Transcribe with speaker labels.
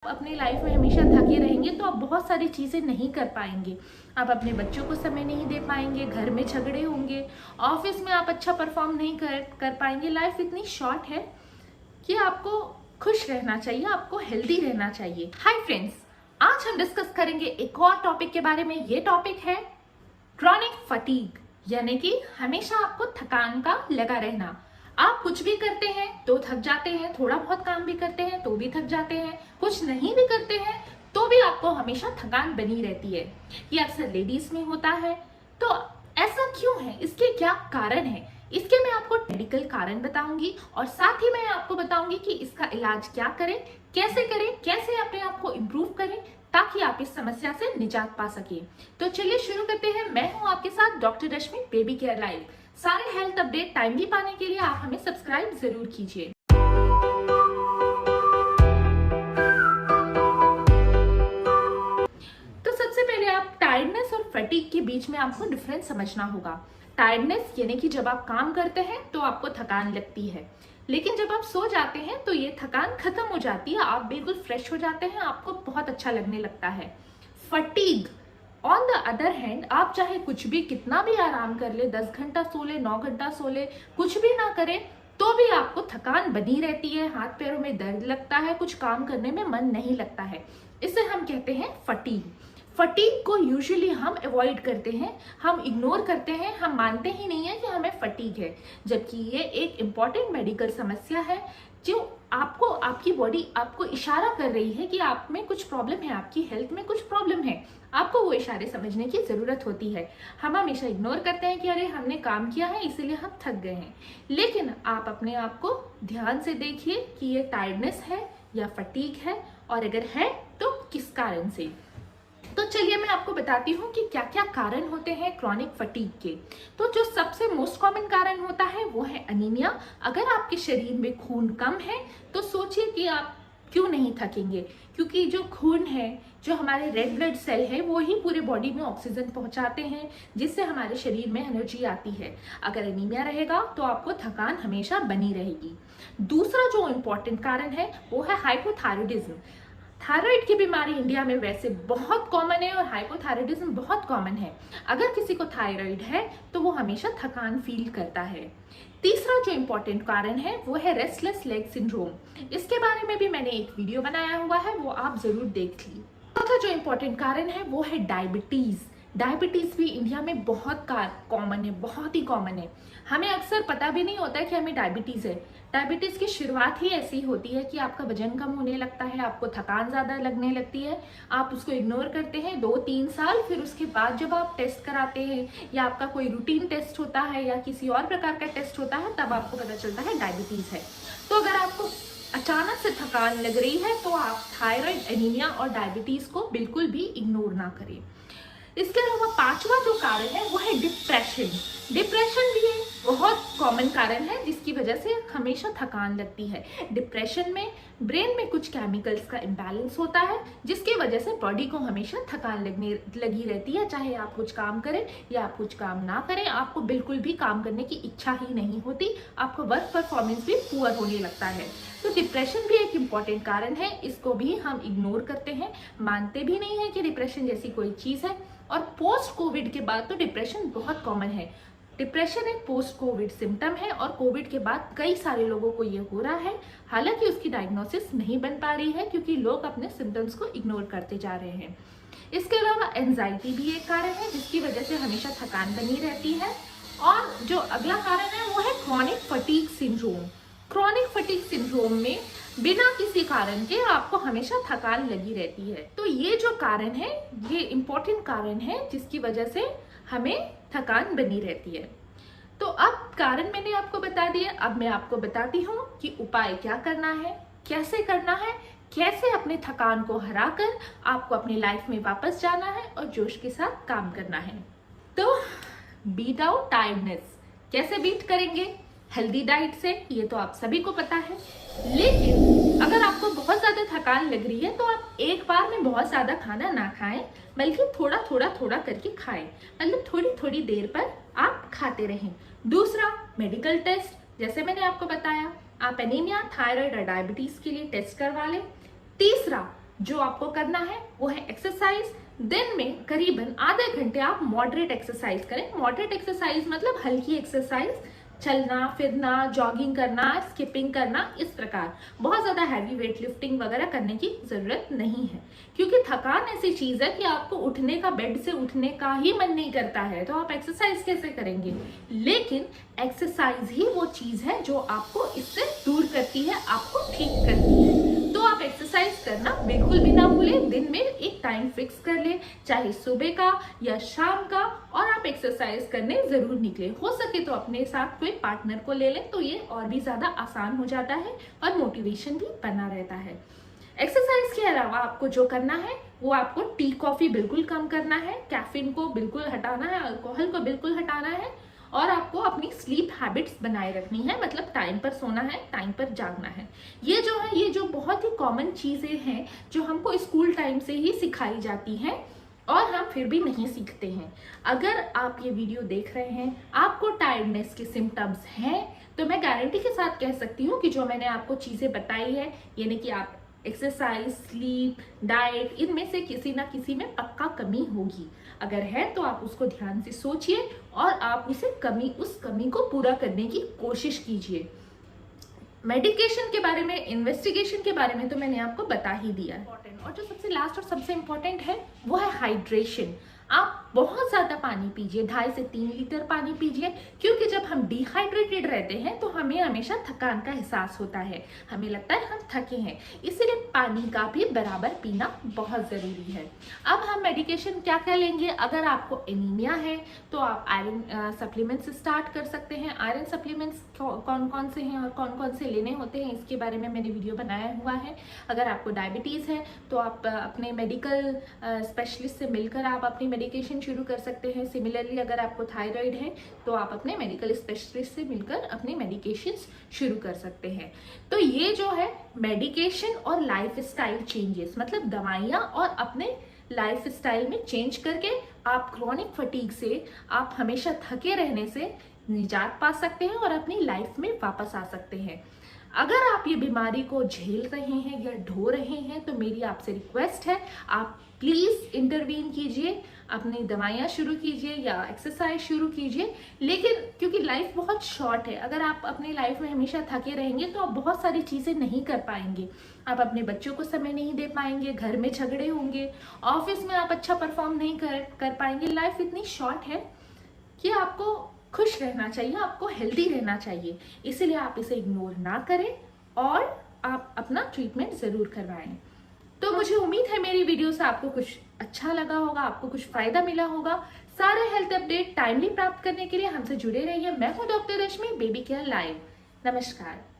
Speaker 1: अपनी लाइफ में हमेशा थके रहेंगे तो आप बहुत सारी चीज़ें नहीं कर पाएंगे। आप अपने बच्चों को समय नहीं दे पाएंगे, घर में झगड़े होंगे, ऑफिस में आप अच्छा परफॉर्म नहीं कर पाएंगे। लाइफ इतनी शॉर्ट है कि आपको खुश रहना चाहिए, आपको हेल्दी रहना चाहिए। हाय फ्रेंड्स, आज हम डिस्कस करेंगे एक और टॉपिक के बारे में। ये टॉपिक है क्रॉनिक फटीग, यानी कि हमेशा आपको थकान का लगा रहना। आप कुछ भी करते हैं तो थक जाते हैं, थोड़ा बहुत काम भी करते हैं तो भी थक जाते हैं, कुछ नहीं भी करते हैं तो भी आपको हमेशा थकान बनी रहती है। ये अक्सर लेडीज में होता है। तो ऐसा क्यों है, इसके क्या कारण है, इसके मैं आपको मेडिकल कारण बताऊंगी और साथ ही मैं आपको बताऊंगी कि इसका इलाज क्या करें, कैसे अपने आप को इम्प्रूव करें ताकि आप इस समस्या से निजात पा सके। तो चलिए शुरू करते हैं। मैं हूं आपके साथ डॉक्टर रश्मि, बेबी केयर लाइव। सारे हेल्थ अपडेट टाइमली पाने के लिए आप हमें सब्सक्राइब जरूर कीजिए। तो सबसे पहले आप टायर्डनेस और फटीग के बीच में आपको डिफरेंस समझना होगा। टायर्डनेस यानी कि जब आप काम करते हैं तो आपको थकान लगती है, लेकिन जब आप सो जाते हैं तो ये थकान खत्म हो जाती है, आप बिल्कुल फ्रेश हो जाते हैं, आपको बहुत अच्छा लगने लगता है। Fatigue on the other hand, आप चाहे कुछ भी कितना भी आराम कर ले, 10 घंटा सो ले, 9 घंटा सो ले, कुछ भी ना करे तो भी आपको थकान बनी रहती है, हाथ पैरों में दर्द लगता है, कुछ काम करने में मन नहीं लगता है। इसे हम कहते हैं फटीग। फटीग को यूजुअली हम अवॉइड करते हैं, हम इग्नोर करते हैं, हम मानते ही नहीं है कि हमें फटीग है, जबकि ये एक इम्पॉर्टेंट मेडिकल समस्या है जो आपकी बॉडी आपको इशारा कर रही है कि आप में कुछ प्रॉब्लम है, आपकी हेल्थ में कुछ प्रॉब्लम है। आपको वो इशारे समझने की जरूरत होती है। हम हमेशा इग्नोर करते हैं कि अरे हमने काम किया है इसीलिए हम थक गए हैं, लेकिन आप अपने आप को ध्यान से देखिए कि ये टायर्डनेस है या फटीग है, और अगर है तो किस कारण से। तो चलिए मैं आपको बताती हूँ कि क्या क्या कारण होते हैं क्रॉनिक फटीग के। तो जो सबसे मोस्ट कॉमन कारण होता है वो है अनीमिया। अगर आपके शरीर में खून कम है तो सोचिए कि आप क्यों नहीं थकेंगे, क्योंकि जो खून है, जो हमारे रेड ब्लड सेल है, वो ही पूरे बॉडी में ऑक्सीजन पहुंचाते हैं जिससे हमारे शरीर में एनर्जी आती है। अगर एनीमिया रहेगा तो आपको थकान हमेशा बनी रहेगी। दूसरा जो इम्पोर्टेंट कारण है वो है हाइपोथायरॉयडिज्म। थायराइड की बीमारी इंडिया में वैसे बहुत कॉमन है और हाइपोथायरॉयडिज्म बहुत कॉमन है। अगर किसी को थायराइड है तो वो हमेशा थकान फील करता है। तीसरा जो इम्पोर्टेंट कारण है वो है रेस्टलेस लेग सिंड्रोम। इसके बारे में भी मैंने एक वीडियो बनाया हुआ है, वो आप जरूर देख लीजिए। चौथा जो इम्पोर्टेंट कारण है वो है डायबिटीज। डायबिटीज भी इंडिया में बहुत कॉमन है, बहुत ही कॉमन है। हमें अक्सर पता भी नहीं होता है कि हमें डायबिटीज है। डायबिटीज की शुरुआत ही ऐसी होती है कि आपका वजन कम होने लगता है, आपको थकान ज्यादा लगने लगती है, आप उसको इग्नोर करते हैं 2-3 साल, फिर उसके बाद जब आप टेस्ट कराते हैं या आपका कोई रूटीन टेस्ट होता है या किसी और प्रकार का टेस्ट होता है तब आपको पता चलता है डायबिटीज है। तो अगर आपको अचानक से थकान लग रही है तो आप थायराइड, एनीमिया और डायबिटीज को बिल्कुल भी इग्नोर ना करें। इसके अलावा पांचवा जो कारण है वो है डिप्रेशन। डिप्रेशन भी एक बहुत कॉमन कारण है जिसकी वजह से हमेशा थकान लगती है। डिप्रेशन में ब्रेन में कुछ केमिकल्स का इम्बैलेंस होता है जिसकी वजह से बॉडी को हमेशा थकान लगी रहती है। चाहे आप कुछ काम करें या आप कुछ काम ना करें, आपको बिल्कुल भी काम करने की इच्छा ही नहीं होती, आपको वर्क परफॉर्मेंस भी पुअर होने लगता है। तो डिप्रेशन भी एक इम्पॉर्टेंट कारण है, इसको भी हम इग्नोर करते हैं, मानते भी नहीं है कि डिप्रेशन जैसी कोई चीज है। और पोस्ट कोविड के बाद तो डिप्रेशन बहुत कॉमन है। डिप्रेशन एक पोस्ट कोविड सिम्टम है और कोविड के बाद कई सारे लोगों को ये हो रहा है, हालांकि उसकी डायग्नोसिस नहीं बन पा रही है क्योंकि लोग अपने सिम्टम्स को इग्नोर करते जा रहे हैं। इसके अलावा एंजाइटी भी एक कारण है जिसकी वजह से हमेशा थकान बनी रहती है। और जो अगला कारण है वो है chronic fatigue syndrome. Chronic fatigue syndrome में बिना किसी कारण के आपको हमेशा थकान लगी रहती है। तो ये जो कारण है ये इम्पोर्टेंट कारण है जिसकी वजह से हमें थकान बनी रहती है। तो अब कारण मैंने आपको बता दिया, अब मैं आपको बताती हूँ कि उपाय क्या करना है, कैसे अपने थकान को हराकर आपको अपनी लाइफ में वापस जाना है और जोश के साथ काम करना है। तो बीट आउट टायर्डनेस कैसे बीट करेंगे? हेल्दी डाइट से, ये तो आप सभी को पता है। लेकिन अगर आपको बहुत ज्यादा थकान लग रही है तो आप एक बार में बहुत ज्यादा खाना ना खाएं, बल्कि थोड़ा करके खाएं, मतलब थोड़ी थोड़ी देर पर आप खाते रहें। दूसरा, मेडिकल टेस्ट, जैसे मैंने आपको बताया, आप एनीमिया, थायराइड और डायबिटीज के लिए टेस्ट करवा लें। तीसरा, जो आपको करना है वो है एक्सरसाइज। दिन में करीबन आधे घंटे आप मॉडरेट एक्सरसाइज करें। मॉडरेट एक्सरसाइज मतलब हल्की एक्सरसाइज, चलना फिरना, जॉगिंग करना, स्किपिंग करना, इस प्रकार। बहुत ज्यादा हैवी वेट लिफ्टिंग वगैरह करने की जरूरत नहीं है, क्योंकि थकान ऐसी चीज है कि आपको उठने का, बेड से उठने का ही मन नहीं करता है, तो आप एक्सरसाइज कैसे करेंगे। लेकिन एक्सरसाइज ही वो चीज है जो आपको इससे दूर करती है, आपको ठीक करती है। तो आप एक्सरसाइज करना बिल्कुल भी ना भूलें। दिन में एक टाइम फिक्स कर ले, चाहे सुबह का या शाम का, और आप एक्सरसाइज करने जरूर निकले। हो सके तो अपने साथ कोई पार्टनर को ले लें, तो ये और भी ज्यादा आसान हो जाता है और मोटिवेशन भी बना रहता है। एक्सरसाइज के अलावा आपको जो करना है वो आपको टी कॉफी बिल्कुल कम करना है, कैफीन को बिल्कुल हटाना है, अल्कोहल को बिल्कुल हटाना है, और आपको अपनी स्लीप हैबिट्स बनाए रखनी है, मतलब टाइम पर सोना है, टाइम पर जागना है। ये जो है, ये जो बहुत ही कॉमन चीजें हैं जो हमको स्कूल टाइम से ही सिखाई जाती हैं और हम फिर भी नहीं सीखते हैं। अगर आप ये वीडियो देख रहे हैं, आपको टायर्डनेस के सिम्टम्स हैं, तो मैं गारंटी के साथ कह सकती हूँ कि जो मैंने आपको चीजें बताई है, यानी कि आप एक्सरसाइज, स्लीप, डाइट, इनमें से किसी ना किसी में पक्का कमी होगी। अगर है तो आप उसको ध्यान से सोचिए और आप उस कमी को पूरा करने की कोशिश कीजिए। मेडिकेशन के बारे में, इन्वेस्टिगेशन के बारे में तो मैंने आपको बता ही दिया है। और जो सबसे लास्ट और सबसे इम्पोर्टेंट है वो है हाइड्रेशन। आप बहुत ज्यादा पानी पीजिए, 2.5 से 3 लीटर पानी पीजिए, क्योंकि जब हम डिहाइड्रेटेड रहते हैं तो हमें हमेशा थकान का एहसास होता है, हमें लगता है हम थके हैं, इसलिए पानी का भी बराबर पीना बहुत जरूरी है। अब हम मेडिकेशन क्या क्या लेंगे। अगर आपको एनीमिया है तो आप आयरन सप्लीमेंट्स स्टार्ट कर सकते हैं। आयरन सप्लीमेंट्स कौन कौन से हैं और कौन कौन से लेने होते हैं, इसके बारे में मैंने वीडियो बनाया हुआ है। अगर आपको डायबिटीज है तो आप अपने मेडिकल स्पेशलिस्ट से मिलकर आप अपनी मेडिकेशन शुरू कर सकते हैं। सिमिलरली अगर आपको थायराइड है तो आप अपने मेडिकल स्पेशलिस्ट से मिलकर अपनी मेडिकेशन शुरू कर सकते हैं। तो ये जो है मेडिकेशन और लाइफस्टाइल चेंजेस, मतलब दवाइयाँ और अपने लाइफस्टाइल में चेंज करके आप क्रॉनिक फटीग से, आप हमेशा थके रहने से निजात पा सकते हैं और अपनी लाइफ में वापस आ सकते हैं। अगर आप ये बीमारी को झेल रहे हैं या ढो रहे हैं तो मेरी आपसे रिक्वेस्ट है, आप प्लीज इंटरवीन कीजिए, अपनी दवाइयाँ शुरू कीजिए या एक्सरसाइज शुरू कीजिए। लेकिन क्योंकि लाइफ बहुत शॉर्ट है, अगर आप अपनी लाइफ में हमेशा थके रहेंगे तो आप बहुत सारी चीज़ें नहीं कर पाएंगे। आप अपने बच्चों को समय नहीं दे पाएंगे, घर में झगड़े होंगे, ऑफिस में आप अच्छा परफॉर्म नहीं कर पाएंगे। लाइफ इतनी शॉर्ट है कि आपको खुश रहना चाहिए, आपको हेल्दी रहना चाहिए, इसीलिए आप इसे इग्नोर ना करें और आप अपना ट्रीटमेंट जरूर करवाएं। तो मुझे उम्मीद है मेरी वीडियो से आपको कुछ अच्छा लगा होगा, आपको कुछ फायदा मिला होगा। सारे हेल्थ अपडेट टाइमली प्राप्त करने के लिए हमसे जुड़े रहिए। मैं हूं डॉक्टर रश्मि, बेबी केयर लाइव। नमस्कार।